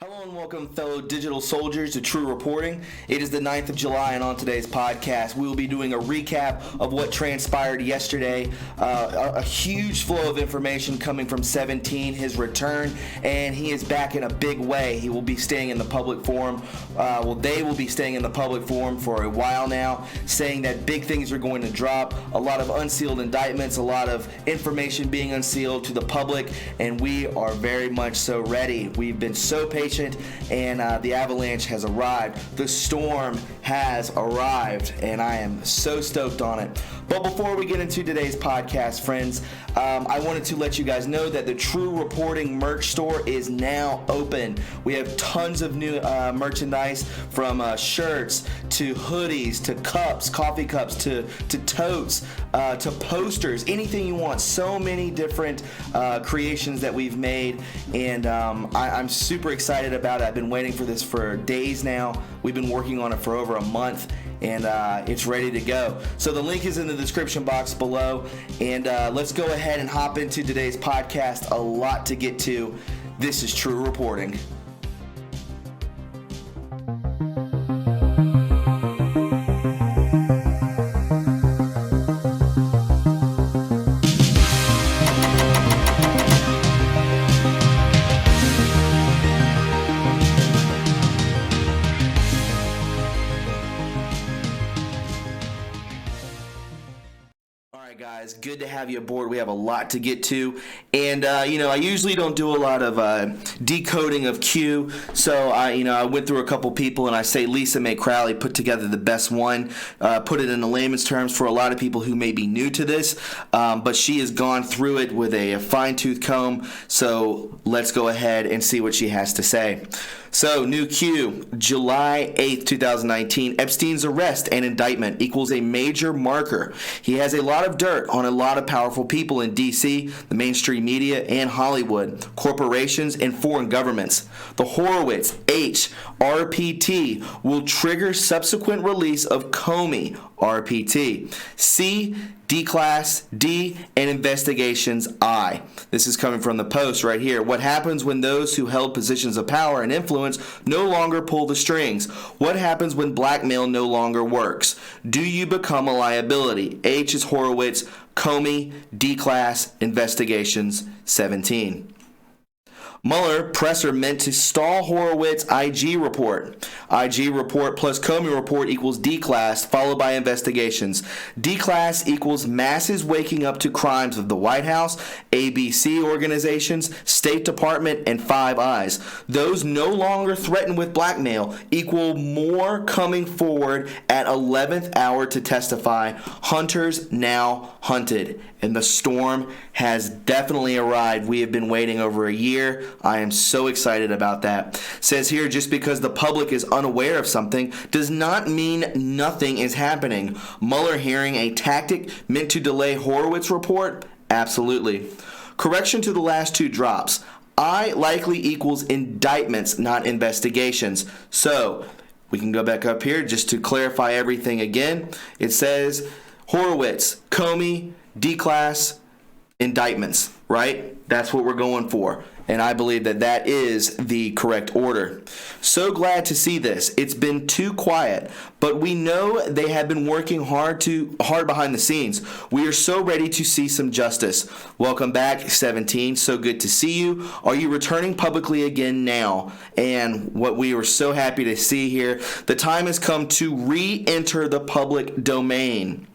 Hello and welcome, fellow digital soldiers, to True Reporting. It is the 9th of July, and on today's podcast, we will be doing a recap of what transpired yesterday. A huge flow of information coming from 17, his return, and he is back in a big way. He will be staying in the public forum. They will be staying in the public forum for a while now, saying that big things are going to drop, a lot of unsealed indictments, a lot of information being unsealed to the public, and we are very much so ready. We've been so patient. And the avalanche has arrived. The storm has arrived, and I am so stoked on it. But before we get into today's podcast, friends, I wanted to let you guys know that the True Reporting merch store is now open. We have tons of new merchandise, from shirts to hoodies to cups, coffee cups to totes to posters, anything you want. So many different creations that we've made, and I'm super excited about it. I've been waiting for this for days now. We've been working on it for over a month, and it's ready to go. So the link is in the description box below, and let's go ahead and hop into today's podcast. A lot to get to. This is True Reporting. Guys, good to have you aboard. We have a lot to get to, and I usually don't do a lot of decoding of Q, so I went through a couple people, and I say Lisa Mae Crowley put together the best one, put it in the layman's terms for a lot of people who may be new to this, but she has gone through it with a fine-tooth comb, so let's go ahead and see what she has to say. So, new Q, July 8th, 2019, Epstein's arrest and indictment equals a major marker. He has a lot of dirt on a lot of powerful people in D.C., the mainstream media, and Hollywood, corporations, and foreign governments. The Horowitz H. RPT will trigger subsequent release of Comey RPT. C. D-Class, D, and Investigations I. This is coming from the Post right here. What happens when those who held positions of power and influence no longer pull the strings? What happens when blackmail no longer works? Do you become a liability? H is Horowitz, Comey, D-Class, Investigations 17. Mueller presser meant to stall Horowitz IG report. IG report plus Comey report equals D-Class, followed by investigations. D-Class equals masses waking up to crimes of the White House, ABC organizations, State Department, and Five Eyes. Those no longer threatened with blackmail equal more coming forward at 11th hour to testify. Hunters now hunted. And the storm has definitely arrived. We have been waiting over a year. I am so excited about that. Says here, just because the public is unaware of something does not mean nothing is happening. Mueller hearing a tactic meant to delay Horowitz report? Absolutely. Correction to the last two drops. I likely equals indictments, not investigations. So, we can go back up here just to clarify everything again. It says Horowitz, Comey, D-Class, indictments, right? That's what we're going for. And I believe that that is the correct order. So glad to see this. It's been too quiet, but we know they have been working hard behind the scenes. We are so ready to see some justice. Welcome back, 17. So good to see you. Are you returning publicly again now? And what we were so happy to see here, the time has come to re-enter the public domain.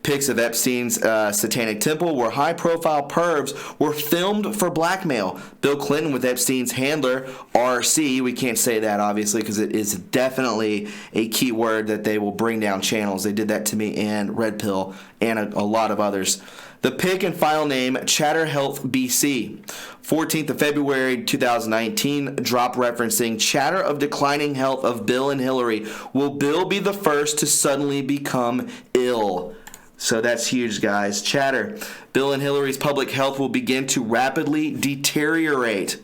Pics of Epstein's satanic temple where high-profile pervs were filmed for blackmail. Bill Clinton with Epstein's handler, RC. We can't say that, obviously, because it is definitely a key word that they will bring down channels. They did that to me and Red Pill and a lot of others. The pic and file name, Chatter Health BC. 14th of February 2019, drop referencing chatter of declining health of Bill and Hillary. Will Bill be the first to suddenly become ill? So that's huge, guys. Chatter. Bill and Hillary's public health will begin to rapidly deteriorate.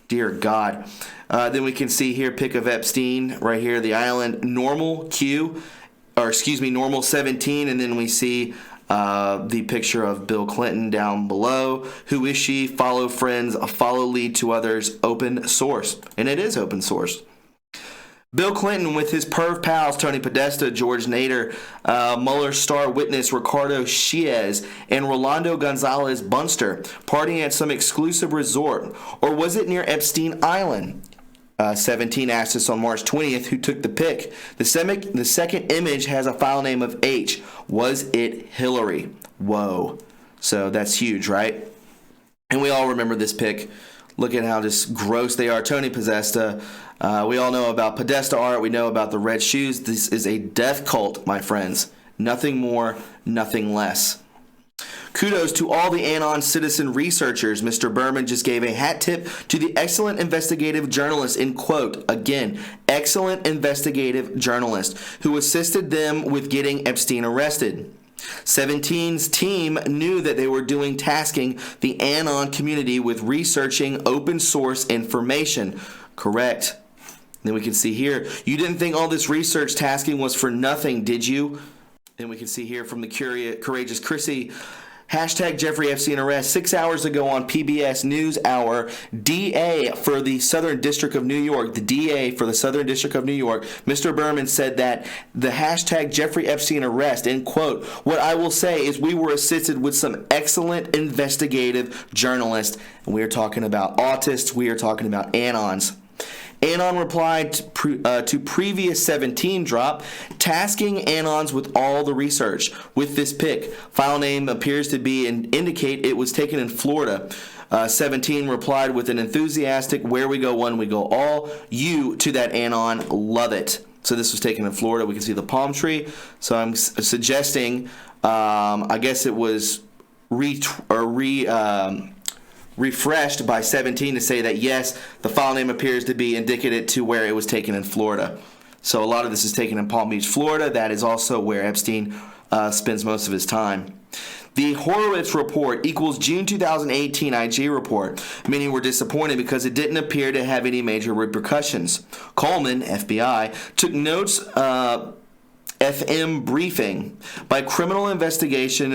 Dear God. Then we can see here, pic of Epstein right here, the island, normal Q, normal 17, and then we see The picture of Bill Clinton down below. Who is she? Follow friends, follow lead to others, open source. And it is open source. Bill Clinton with his perv pals Tony Podesta, George Nader, Mueller's star witness Ricardo Chies, and Rolando Gonzalez Bunster partying at some exclusive resort. Or was it near Epstein Island? 17 asked us on March 20th who took the pic. The second image has a file name of H. Was it Hillary? Whoa. So that's huge, right? And we all remember this pic. Look at how just gross they are. Tony Podesta. We all know about Podesta art. We know about the red shoes. This is a death cult, my friends. Nothing more, nothing less. Kudos to all the Anon citizen researchers. Mr. Berman just gave a hat tip to the excellent investigative journalist, in quote, again, excellent investigative journalist, who assisted them with getting Epstein arrested. 17's team knew that they were doing tasking the Anon community with researching open source information. Correct. Then we can see here, you didn't think all this research tasking was for nothing, did you? Then we can see here from the courageous Chrissy, hashtag Jeffrey Epstein arrest 6 hours ago on PBS NewsHour. DA for the Southern District of New York, the DA for the Southern District of New York, Mr. Berman said that the hashtag Jeffrey Epstein arrest, end quote, what I will say is we were assisted with some excellent investigative journalists. And we are talking about autists. We are talking about Anons. Anon replied to previous 17 drop, tasking Anons with all the research. With this pic, file name appears to be indicate it was taken in Florida. 17 replied with an enthusiastic, where we go one, we go all. You to that Anon, love it. So this was taken in Florida. We can see the palm tree. So I'm suggesting, I guess it was refreshed by 17 to say that yes, the file name appears to be indicative to where it was taken in Florida. So a lot of this is taken in Palm Beach, Florida. That is also where Epstein spends most of his time. The Horowitz report equals June 2018 IG report. Many were disappointed because it didn't appear to have any major repercussions. Coleman, FBI, took notes FM briefing by criminal investigation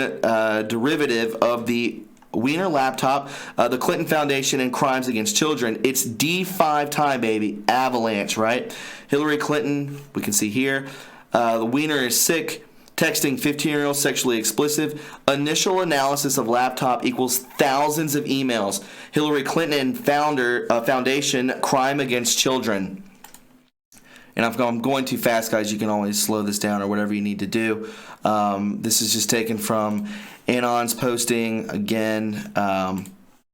derivative of the Wiener laptop, the Clinton Foundation, and crimes against children. It's D5 time, baby. Avalanche, right? Hillary Clinton, we can see here. The Wiener is sick. Texting 15-year-old sexually explicit. Initial analysis of laptop equals thousands of emails. Hillary Clinton and Foundation, crime against children. And if I'm going too fast, guys, you can always slow this down or whatever you need to do. This is just taken from Anon's posting, again,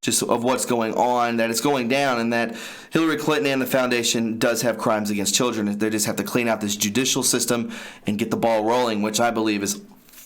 just of what's going on, that it's going down, and that Hillary Clinton and the foundation does have crimes against children. They just have to clean out this judicial system and get the ball rolling, which I believe is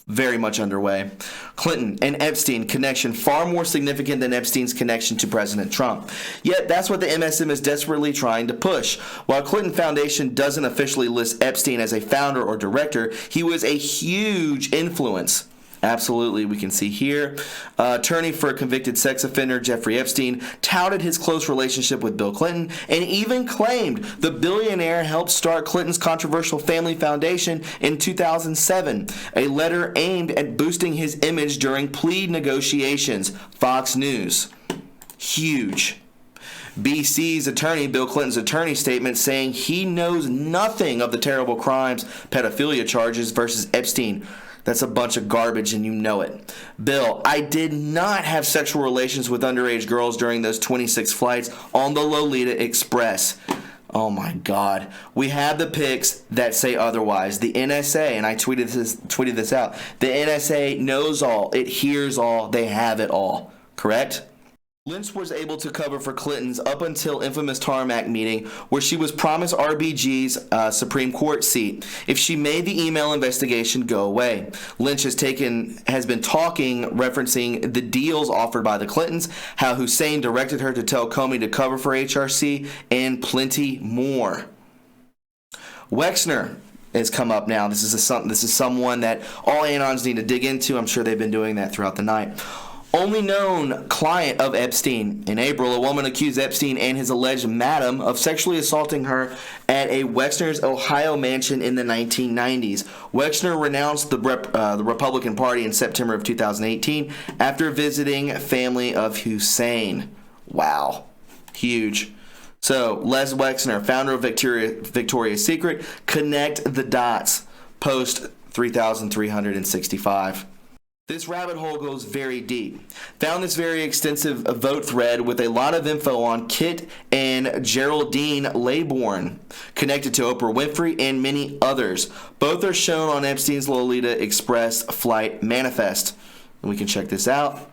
very much underway. Clinton and Epstein connection far more significant than Epstein's connection to President Trump. Yet that's what the MSM is desperately trying to push. While Clinton Foundation doesn't officially list Epstein as a founder or director, he was a huge influence. Absolutely, we can see here. Attorney for a convicted sex offender, Jeffrey Epstein, touted his close relationship with Bill Clinton and even claimed the billionaire helped start Clinton's controversial family foundation in 2007, a letter aimed at boosting his image during plea negotiations. Fox News. Huge. BC's attorney, Bill Clinton's attorney statement saying he knows nothing of the terrible crimes, pedophilia charges versus Epstein. That's a bunch of garbage and you know it. Bill, I did not have sexual relations with underage girls during those 26 flights on the Lolita Express. Oh my God. We have the pics that say otherwise. The NSA, and I tweeted this out, the NSA knows all, it hears all, they have it all. Correct? Lynch was able to cover for Clinton's up until infamous Tarmac meeting where she was promised RBG's Supreme Court seat if she made the email investigation go away. Lynch has been talking, referencing the deals offered by the Clintons, how Hussein directed her to tell Comey to cover for HRC, and plenty more. Wexner has come up now. This is someone that all Anons need to dig into. I'm sure they've been doing that throughout the night. Only known client of Epstein. In April, a woman accused Epstein and his alleged madam of sexually assaulting her at a Wexner's Ohio mansion in the 1990s. Wexner renounced the Republican Party in September of 2018 after visiting family of Hussein. Wow. Huge. So, Les Wexner, founder of Victoria's Secret, connect the dots. Post 3,365. This rabbit hole goes very deep. Found this very extensive vote thread with a lot of info on Kit and Geraldine Laybourne, connected to Oprah Winfrey and many others. Both are shown on Epstein's Lolita Express flight manifest. And we can check this out.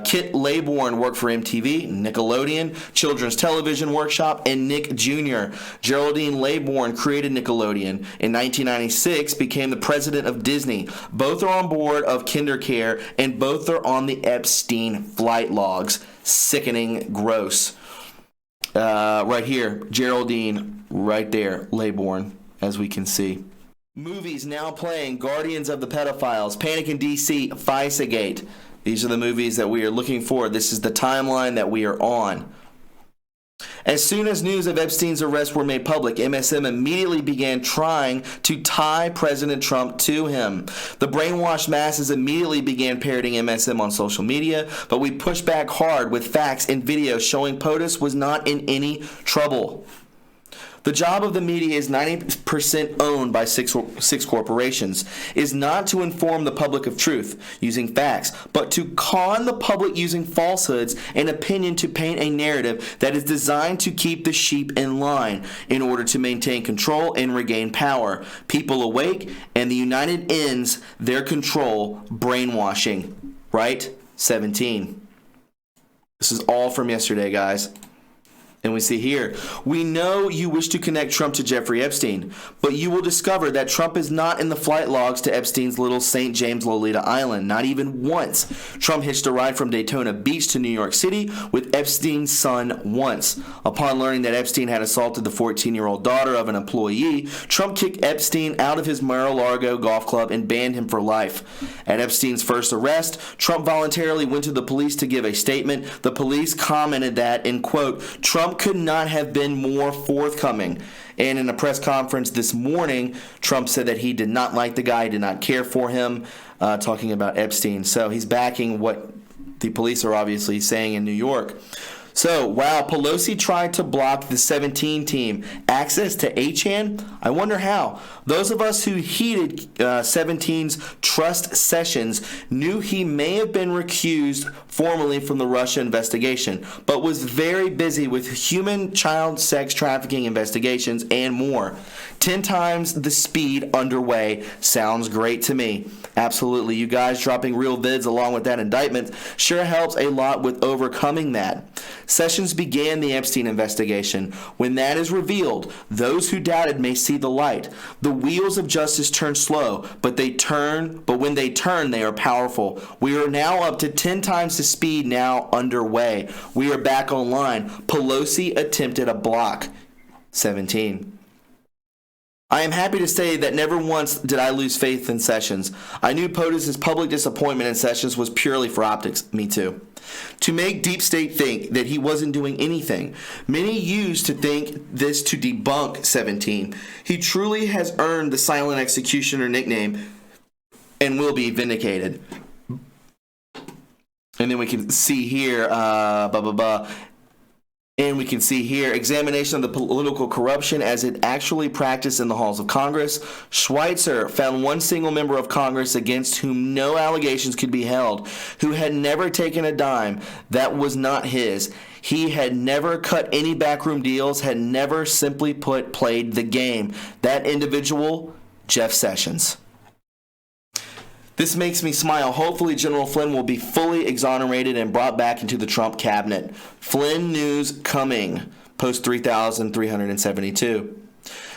Kit Laybourne worked for MTV, Nickelodeon, Children's Television Workshop, and Nick Jr. Geraldine Laybourne created Nickelodeon. In 1996, became the president of Disney. Both are on board of KinderCare, and both are on the Epstein flight logs. Sickening gross. Right here, Geraldine, right there, Laybourne, as we can see. Movies now playing: Guardians of the Pedophiles, Panic in DC, FISA-gate. These are the movies that we are looking for. This is the timeline that we are on. As soon as news of Epstein's arrest were made public, MSM immediately began trying to tie President Trump to him. The brainwashed masses immediately began parroting MSM on social media, but we pushed back hard with facts and videos showing POTUS was not in any trouble. The job of the media is 90% owned by six corporations, is not to inform the public of truth using facts, but to con the public using falsehoods and opinion to paint a narrative that is designed to keep the sheep in line in order to maintain control and regain power. People awake, and the United ends their control brainwashing. Right? 17. This is all from yesterday, guys. And we see here, we know you wish to connect Trump to Jeffrey Epstein, but you will discover that Trump is not in the flight logs to Epstein's little St. James Lolita Island, not even once. Trump hitched a ride from Daytona Beach to New York City with Epstein's son once. Upon learning that Epstein had assaulted the 14-year-old daughter of an employee, Trump kicked Epstein out of his Mar-a-Lago golf club and banned him for life. At Epstein's first arrest, Trump voluntarily went to the police to give a statement. The police commented that, in quote, Trump could not have been more forthcoming. And in a press conference this morning, Trump said that he did not like the guy, did not care for him, talking about Epstein. So he's backing what the police are obviously saying in New York. So, wow, Pelosi tried to block the 17 team access to HN. I wonder how. Those of us who heeded 17's trust sessions knew he may have been recused formally from the Russia investigation, but was very busy with human child sex trafficking investigations and more. 10 times the speed underway. Sounds great to me. Absolutely. You guys dropping real vids along with that indictment sure helps a lot with overcoming that. Sessions began the Epstein investigation. When that is revealed, those who doubted may see the light. The wheels of justice turn slow, but when they turn, they are powerful. We are now up to 10 times the speed now underway. We are back online. Pelosi attempted a block. 17. I am happy to say that never once did I lose faith in Sessions. I knew POTUS's public disappointment in Sessions was purely for optics. Me too. To make Deep State think that he wasn't doing anything. Many used to think this to debunk 17. He truly has earned the silent executioner nickname and will be vindicated. And then we can see here, And we can see here, examination of the political corruption as it actually practiced in the halls of Congress. Schweitzer found one single member of Congress against whom no allegations could be held, who had never taken a dime that was not his. He had never cut any backroom deals, had never, simply put, played the game. That individual, Jeff Sessions. This makes me smile. Hopefully, General Flynn will be fully exonerated and brought back into the Trump cabinet. Flynn news coming. Post 3,372.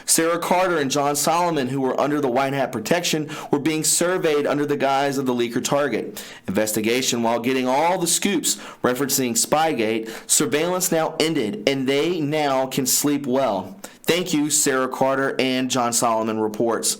Sarah Carter and John Solomon, who were under the White Hat protection, were being surveyed under the guise of the leaker target. Investigation while getting all the scoops referencing Spygate. Surveillance now ended, and they now can sleep well. Thank you, Sarah Carter and John Solomon reports.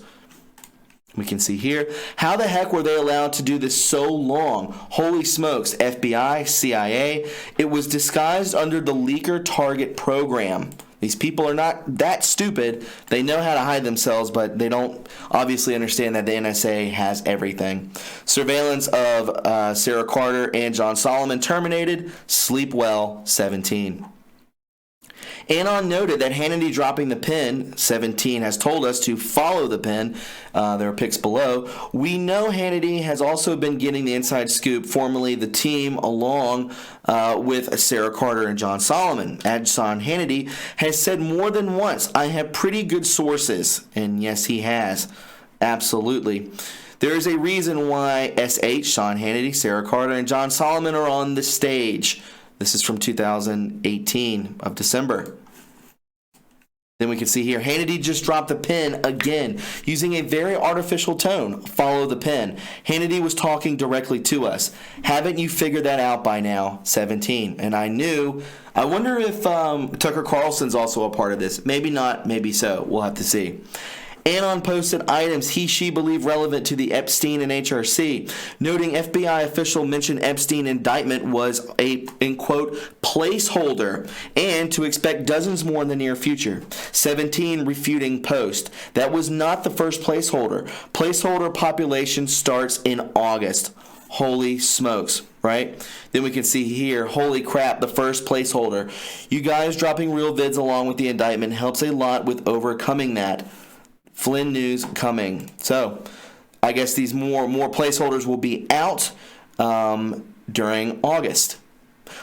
We can see here. How the heck were they allowed to do this so long? Holy smokes, FBI, CIA. It was disguised under the leaker target program. These people are not that stupid. They know how to hide themselves, but they don't obviously understand that the NSA has everything. Surveillance of Sarah Carter and John Solomon terminated. Sleep well, 17. Anon noted that Hannity dropping the pin, 17, has told us to follow the pin. There are pics below. We know Hannity has also been getting the inside scoop, formerly the team, along with Sarah Carter and John Solomon. Adson Hannity has said more than once, I have pretty good sources. And yes, he has. Absolutely. There is a reason why SH, Sean Hannity, Sarah Carter, and John Solomon are on the stage. This is from 2018 of December. Then we can see here, Hannity just dropped the pin again, using a very artificial tone. Follow the pin. Hannity was talking directly to us. Haven't you figured that out by now? 17. And I wonder if Tucker Carlson's also a part of this. Maybe not, maybe so. We'll have to see. Anon posted items she believed relevant to the Epstein and HRC, noting FBI official mentioned Epstein indictment was a, in quote, placeholder, and to expect dozens more in the near future. 17 refuting post. That was not the first placeholder. Placeholder population starts in August. Holy smokes, right? Then we can see here, holy crap, the first placeholder. You guys dropping real vids along with the indictment helps a lot with overcoming that. Flynn news coming. So, I guess these more placeholders will be out during August.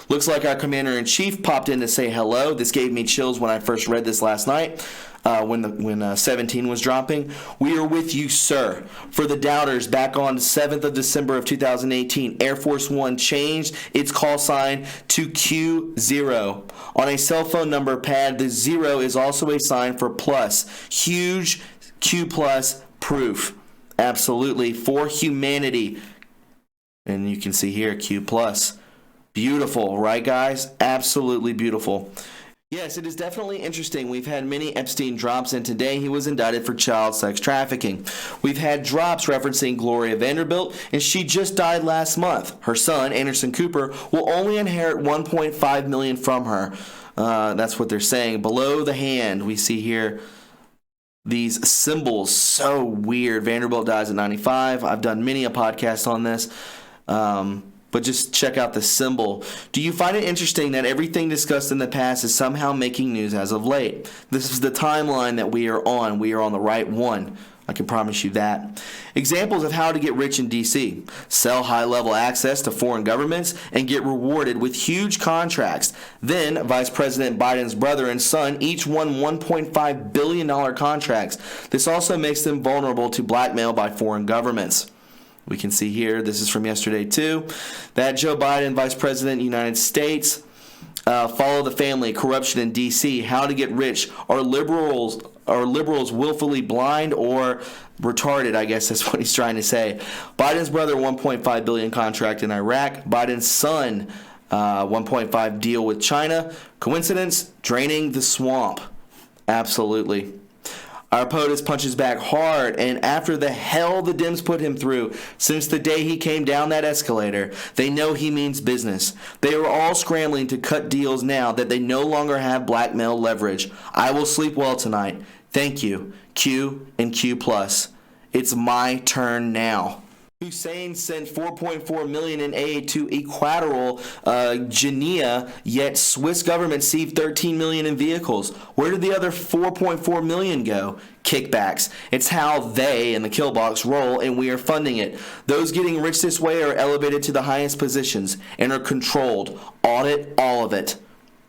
Looks like our commander-in-chief popped in to say hello. This gave me chills when I first read this last night when 17 was dropping. We are with you, sir. For the doubters, back on 7th of December of 2018, Air Force One changed its call sign to Q0. On a cell phone number pad, the 0 is also a sign for plus. Huge Q plus proof. Absolutely. For humanity. And you can see here, Q plus. Beautiful, right, guys? Absolutely beautiful. Yes, it is definitely interesting. We've had many Epstein drops, and today he was indicted for child sex trafficking. We've had drops referencing Gloria Vanderbilt, and she just died last month. Her son, Anderson Cooper, will only inherit $1.5 million from her. That's what they're saying. Below the hand, we see here these symbols. So weird. Vanderbilt dies at 95. I've done many a podcast on this. But just check out the symbol. Do you find it interesting that everything discussed in the past is somehow making news as of late? This is the timeline that we are on. We are on the right one. I can promise you that. Examples of how to get rich in D.C. Sell high-level access to foreign governments and get rewarded with huge contracts. Then, Vice President Biden's brother and son each won $1.5 billion contracts. This also makes them vulnerable to blackmail by foreign governments. We can see here, this is from yesterday too, that Joe Biden, Vice President of the United States, follow the family, corruption in D.C., how to get rich. Are liberals willfully blind or retarded? I guess that's what he's trying to say. Biden's brother, $1.5 billion contract in Iraq. Biden's son, $1.5 deal with China. Coincidence? Draining the swamp. Absolutely. Our POTUS punches back hard, and after the hell the Dems put him through since the day he came down that escalator, they know he means business. They are all scrambling to cut deals now that they no longer have blackmail leverage. I will sleep well tonight. Thank you. Q and Q+. It's my turn now. Hussein sent $4.4 million in aid to Equatorial Guinea, yet Swiss government seized $13 million in vehicles. Where did the other $4.4 million go? Kickbacks. It's how they in the kill box roll, and we are funding it. Those getting rich this way are elevated to the highest positions and are controlled. Audit all of it.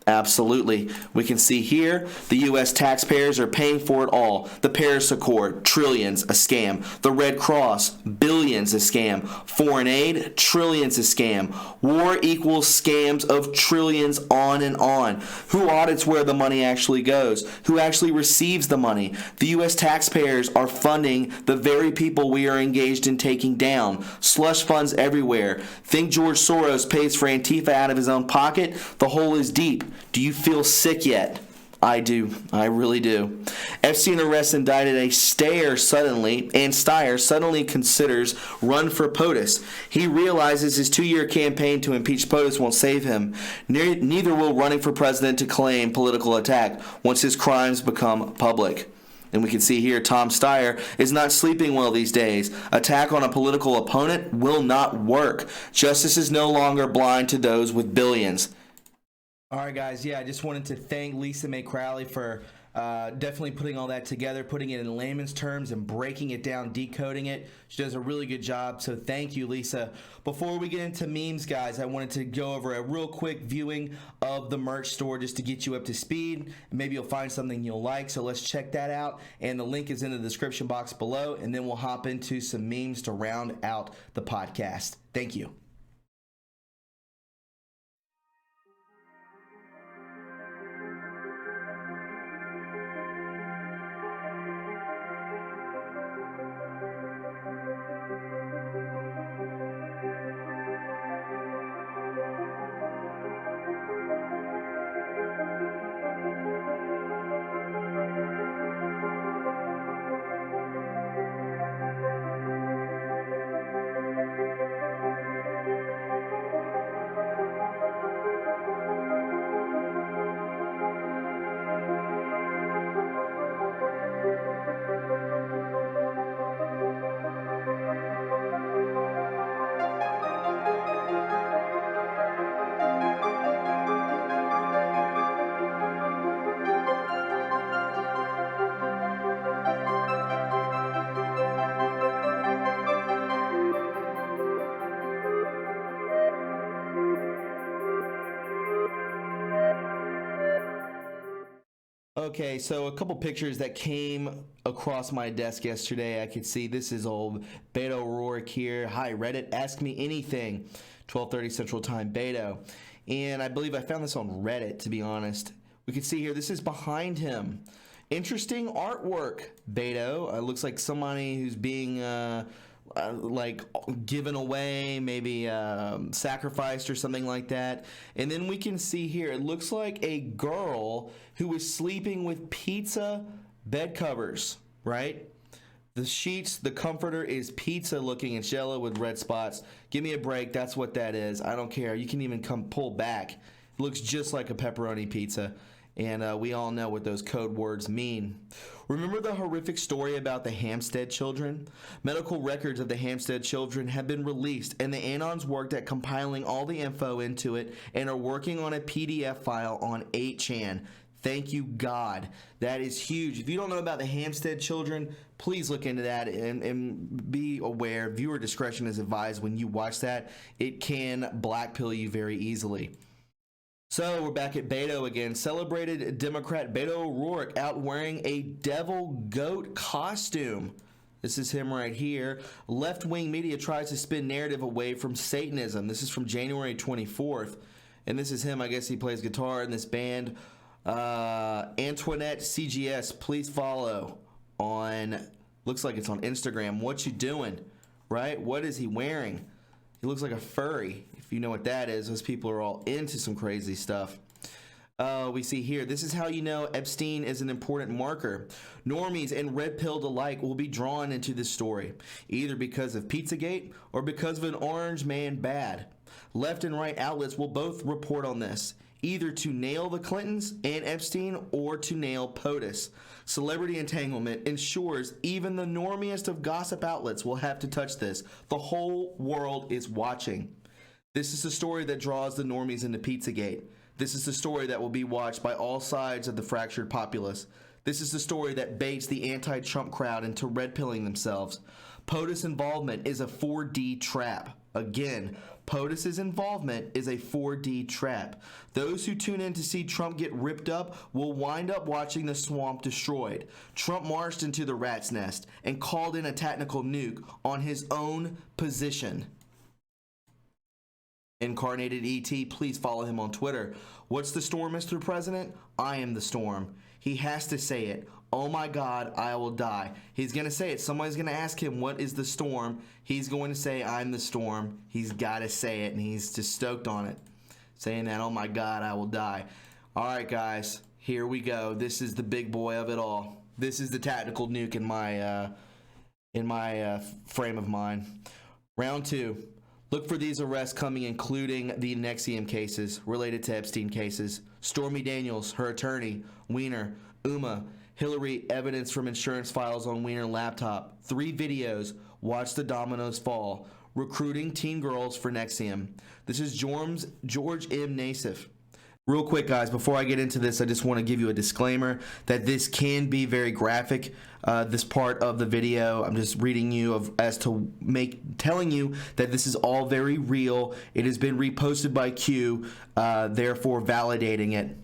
Absolutely. We can see here the U.S. taxpayers are paying for it all. The Paris Accord, trillions, a scam. The Red Cross, billions, a scam. Foreign aid, trillions, a scam. War equals scams of trillions, on and on. Who audits where the money actually goes? Who actually receives the money? The U.S. taxpayers are funding the very people we are engaged in taking down. Slush funds everywhere. Think George Soros pays for Antifa out of his own pocket? The hole is deep. Do you feel sick yet? I do. I really do. Epstein arrests indicted a Steyer suddenly considers run for POTUS. He realizes his 2-year campaign to impeach POTUS won't save him. Neither will running for president to claim political attack once his crimes become public. And we can see here Tom Steyer is not sleeping well these days. Attack on a political opponent will not work. Justice is no longer blind to those with billions. All right, guys. Yeah, I just wanted to thank Lisa Mae Crowley for definitely putting all that together, putting it in layman's terms and breaking it down, decoding it. She does a really good job, so thank you, Lisa. Before we get into memes, guys, I wanted to go over a real quick viewing of the merch store just to get you up to speed. Maybe you'll find something you'll like, so let's check that out. And the link is in the description box below, and then we'll hop into some memes to round out the podcast. Thank you. Okay, so a couple pictures that came across my desk yesterday. I could see this is old Beto O'Rourke here. Hi, Reddit. Ask me anything. 12:30 Central Time, Beto. And I believe I found this on Reddit, to be honest. We can see here, this is behind him. Interesting artwork, Beto. Looks like somebody who's being like given away, maybe sacrificed or something like that. And then we can see here, it looks like a girl who was sleeping with pizza bed covers, right? The sheets, the comforter is pizza looking. It's yellow with red spots. Give me a break. That's what that is. I don't care. You can even come pull back. It looks just like a pepperoni pizza. And we all know what those code words mean. Remember the horrific story about the Hampstead children? Medical records of the Hampstead children have been released, and the Anons worked at compiling all the info into it and are working on a PDF file on 8chan. Thank you, God. That is huge. If you don't know about the Hampstead children, please look into that and be aware. Viewer discretion is advised when you watch that. It can blackpill you very easily. So we're back at Beto again. Celebrated Democrat Beto O'Rourke out wearing a devil goat costume. This is him right here. Left-wing media tries to spin narrative away from Satanism. This is from January 24th. And this is him. I guess he plays guitar in this band. Antoinette CGS, please follow on, looks like it's on Instagram. What you doing, right? What is he wearing? He looks like a furry. If you know what that is, those people are all into some crazy stuff. We see here, this is how you know Epstein is an important marker. Normies and red-pilled alike will be drawn into this story, either because of Pizzagate or because of an orange man bad. Left and right outlets will both report on this, either to nail the Clintons and Epstein or to nail POTUS. Celebrity entanglement ensures even the normiest of gossip outlets will have to touch this. The whole world is watching. This is the story that draws the normies into Pizzagate. This is the story that will be watched by all sides of the fractured populace. This is the story that baits the anti-Trump crowd into red-pilling themselves. POTUS involvement is a 4D trap. Again, POTUS's involvement is a 4D trap. Those who tune in to see Trump get ripped up will wind up watching the swamp destroyed. Trump marched into the rat's nest and called in a tactical nuke on his own position. Incarnated ET, please follow him on Twitter. What's the storm, Mr. President? I am the storm. He has to say it. Oh my God, I will die. He's going to say it. Somebody's going to ask him, what is the storm? He's going to say, I'm the storm. He's got to say it, and he's just stoked on it. Saying that, oh my God, I will die. All right, guys. Here we go. This is the big boy of it all. This is the tactical nuke in my frame of mind. Round 2. Look for these arrests coming, including the NXIVM cases related to Epstein cases. Stormy Daniels, her attorney, Weiner, Uma, Hillary, evidence from insurance files on Weiner laptop. 3 videos. Watch the dominoes fall. Recruiting teen girls for NXIVM. This is George M. Nassif. Real quick, guys, before I get into this, I just want to give you a disclaimer that this can be very graphic. This part of the video, I'm just reading you telling you that this is all very real. It has been reposted by Q, therefore validating it.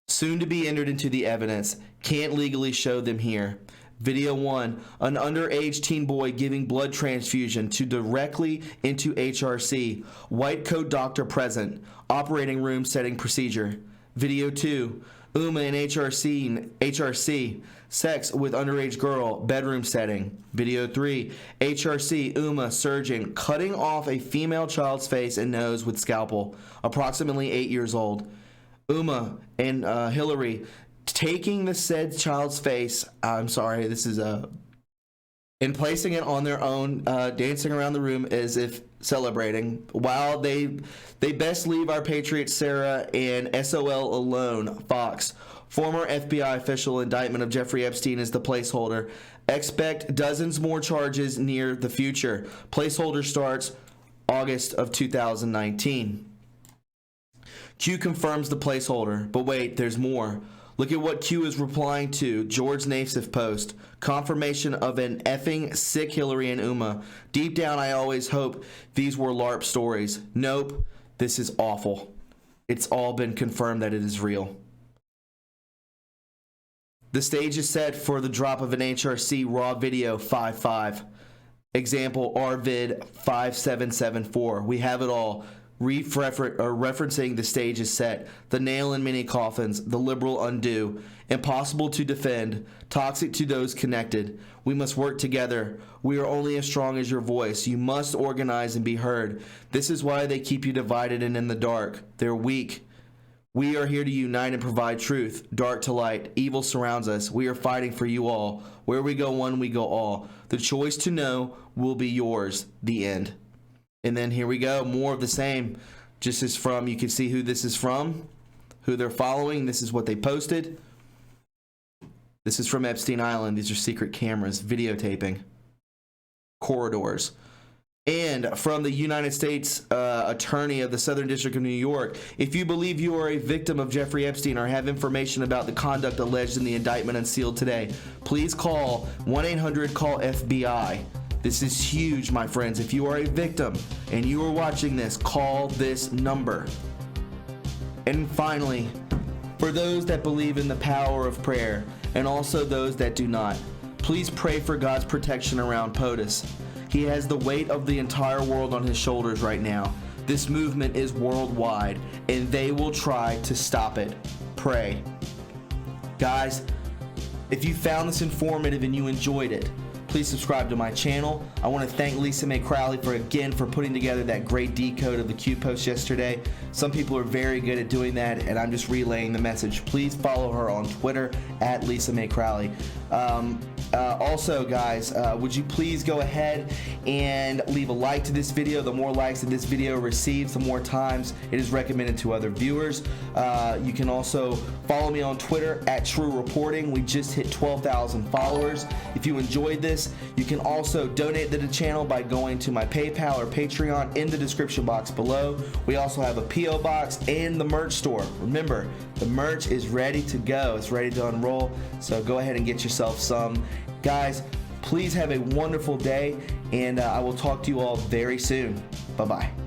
Soon to be entered into the evidence. Can't legally show them here. Video 1, an underage teen boy giving blood transfusion directly into HRC. White coat doctor present. Operating room setting procedure. Video 2, Uma in HRC. Sex with underage girl. Bedroom setting. Video 3, HRC, Uma surgeon cutting off a female child's face and nose with scalpel. Approximately 8 years old. Uma and Hillary taking the said child's face, and placing it on their own, dancing around the room as if celebrating, while they best leave our patriot Sarah and SOL alone. Fox. Former FBI official indictment of Jeffrey Epstein is the placeholder. Expect dozens more charges near the future. Placeholder starts August of 2019. Q confirms the placeholder, but wait, there's more. Look at what Q is replying to George Nassif post. Confirmation of an effing sick Hillary and Uma. Deep down, I always hope these were LARP stories. Nope, this is awful. It's all been confirmed that it is real. The stage is set for the drop of an HRC raw video 5.5. Example RVid 5774. We have it all. Referencing the stage is set. The nail in many coffins. The liberal undo. Impossible to defend. Toxic to those connected. We must work together. We are only as strong as your voice. You must organize and be heard. This is why they keep you divided and in the dark. They're weak. We are here to unite and provide truth. Dark to light. Evil surrounds us. We are fighting for you all. Where we go one, we go all. The choice to know will be yours. The end. And then here we go, more of the same. Just as from, you can see who this is from, who they're following. This is what they posted. This is from Epstein Island. These are secret cameras, videotaping, corridors. And from the United States Attorney of the Southern District of New York, if you believe you are a victim of Jeffrey Epstein or have information about the conduct alleged in the indictment unsealed today, please call 1-800-CALL-FBI. This is huge, my friends. If you are a victim and you are watching this, call this number. And finally, for those that believe in the power of prayer and also those that do not, please pray for God's protection around POTUS. He has the weight of the entire world on his shoulders right now. This movement is worldwide and they will try to stop it. Pray. Guys, if you found this informative and you enjoyed it, please subscribe to my channel. I want to thank Lisa Mae Crowley for putting together that great decode of the Q post yesterday. Some people are very good at doing that, and I'm just relaying the message. Please follow her on Twitter at Lisa Mae Crowley. Also, guys, would you please go ahead and leave a like to this video? The more likes that this video receives, the more times it is recommended to other viewers. You can also follow me on Twitter at TRUreporting. We just hit 12,000 followers. If you enjoyed this, you can also donate to the channel by going to my PayPal or Patreon in the description box below. We also have a P.O. box and the merch store. Remember, the merch is ready to go. It's ready to unroll, so go ahead and get yourself some. Guys, please have a wonderful day, and I will talk to you all very soon. Bye-bye.